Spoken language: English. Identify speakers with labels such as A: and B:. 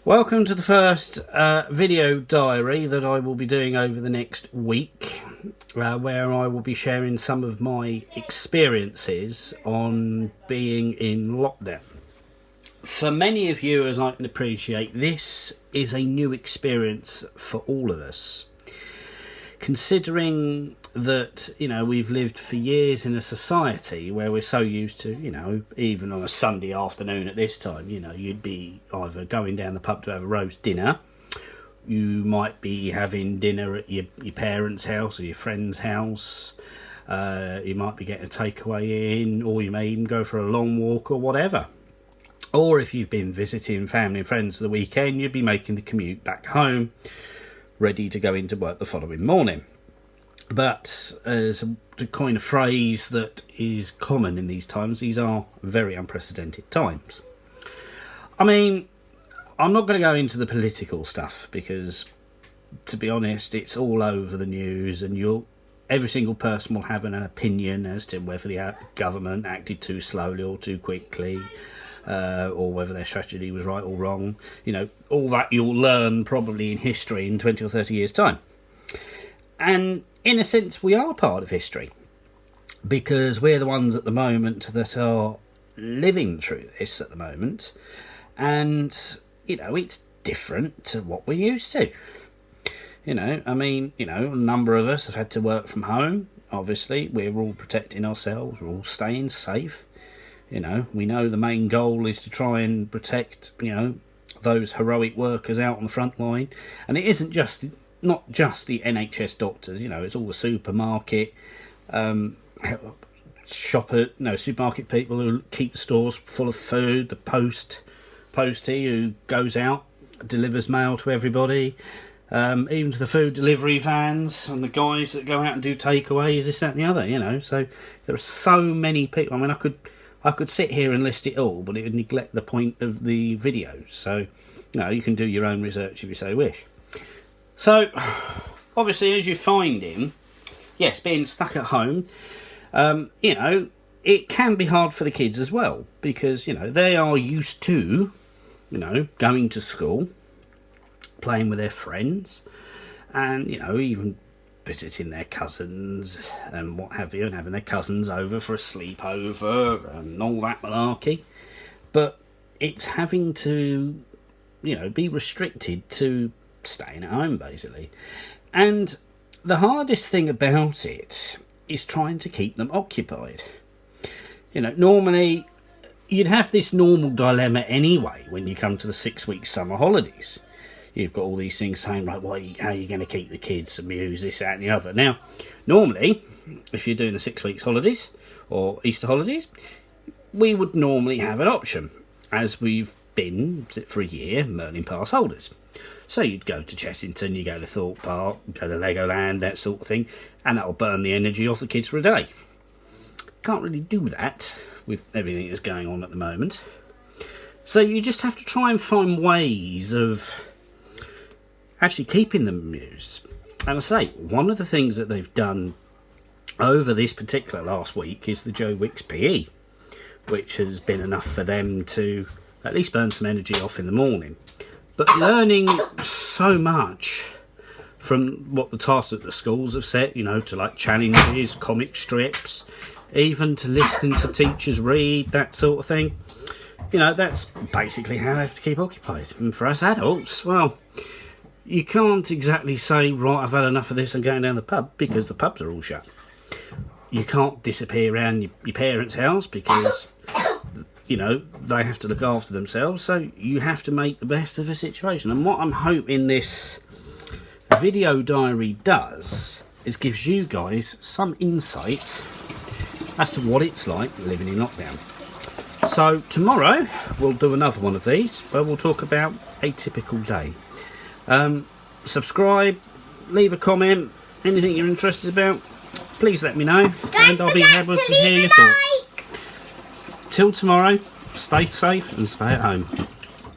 A: Welcome to the first video diary that I will be doing over the next week, where I will be sharing some of my experiences on being in lockdown. For many of you, as I can appreciate, this is a new experience for all of us. Considering that, we've lived for years in a society where we're so used to, even on a Sunday afternoon at this time, you'd be either going down the pub to have a roast dinner, you might be having dinner at your parents' house or your friend's house, you might be getting a takeaway in, or you may even go for a long walk or whatever. Or if you've been visiting family and friends for the weekend, you'd be making the commute back home, ready to go into work the following morning. But as to coin a phrase that is common in these times, these are very unprecedented times. I mean, I'm not going to go into the political stuff because, to be honest, it's all over the news, and every single person will have an opinion as to whether the government acted too slowly or too quickly, or whether their strategy was right or wrong. All that you'll learn probably in history in 20 or 30 years' time. And in a sense, we are part of history, because we're the ones at the moment that are living through this at the moment. And, it's different to what we're used to. A number of us have had to work from home. Obviously, we're all protecting ourselves, we're all staying safe. We know the main goal is to try and protect, those heroic workers out on the front line. And it isn't not just the NHS doctors, it's all the supermarket, supermarket people who keep the stores full of food, the postie who goes out, delivers mail to everybody, even to the food delivery vans and the guys that go out and do takeaways, this, that and the other, So there are so many people. I mean, I could sit here and list it all, but it would neglect the point of the video. So, you can do your own research if you so wish. So, obviously, as you're finding, yes, being stuck at home, it can be hard for the kids as well, because, they are used to, going to school, playing with their friends, and, even visiting their cousins and what have you, and having their cousins over for a sleepover and all that malarkey. But it's having to, be restricted to staying at home, basically. And the hardest thing about it is trying to keep them occupied. Normally you'd have this normal dilemma anyway when you come to the 6-week summer holidays. You've got all these things saying, right, how are you going to keep the kids amused, this, that and the other. Now, normally, if you're doing the 6 weeks holidays or Easter holidays, we would normally have an option, as we've been for a year Merlin Pass holders. So you'd go to Chessington, you go to Thorpe Park, go to Legoland, that sort of thing, and that'll burn the energy off the kids for a day. Can't really do that with everything that's going on at the moment. So you just have to try and find ways of actually keeping them amused. And I say, one of the things that they've done over this particular last week is the Joe Wicks PE, which has been enough for them to at least burn some energy off in the morning. But learning so much from what the tasks that the schools have set, to like challenges, comic strips, even to listening to teachers read, that sort of thing. That's basically how they have to keep occupied. And for us adults, well, you can't exactly say, right, I've had enough of this and going down the pub, because the pubs are all shut. You can't disappear around your parents' house because, they have to look after themselves. So you have to make the best of a situation. And what I'm hoping this video diary does is gives you guys some insight as to what it's like living in lockdown. So tomorrow we'll do another one of these where we'll talk about a typical day. Subscribe, leave a comment, anything you're interested about, please let me know, and I'll be able to hear your thoughts. Till tomorrow, stay safe and stay at home.